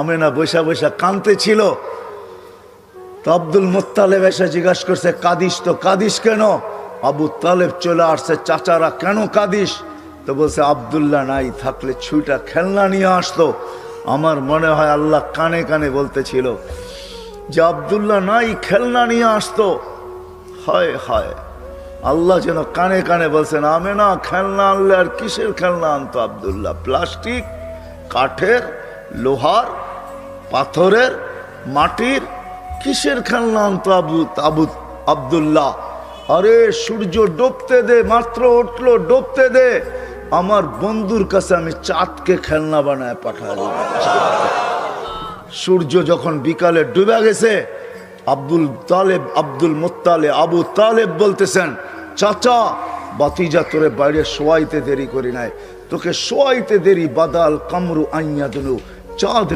আমেনা বৈশা বৈশা কানতে ছিল। তো আব্দুল মুত্তালেব এসে জিজ্ঞাসা করছে, কাঁদিস তো, কাঁদিস কেন? আবু তালেব চলে আসছে, চাচারা কেন কাঁদিস? তো বলছে, আব্দুল্লাহ নাই থাকলে ছুইটা খেলনা নিয়ে আসতো। আমার মনে হয় আল্লাহ কানে কানে বলতেছিল যে আব্দুল্লাহ নাই, খেলনা নিয়ে আসতো। হায় হায়, আল্লাহ যেন কানে কানে বলছেন, আমেনা খেলনা আনলে আর কিসের খেলনা আনতো আব্দুল্লাহ? প্লাস্টিক, কাঠের, লোহার, পাথরের, মাটির, কিসের খেলনা আনতো আব্দুল্লাহ? আরে সূর্য ডুবতে দে, মাত্র উঠলো, ডুবতে দে, আমার বন্ধুর কাছে আমি চাঁদকে খেলনা বানায় পাঠাই দেব। সূর্য যখন বিকালে ডুবে গেছে, আব্দুল মুত্তালেব আবু তালেব বলতেছেন, চাচা বাতিজা তোরে বাইরে শোয়াইতে দেরি করি নাই, তোকে শোয়াইতে দেরি, বাদাল কামরু আইয়াদনু, চাঁদ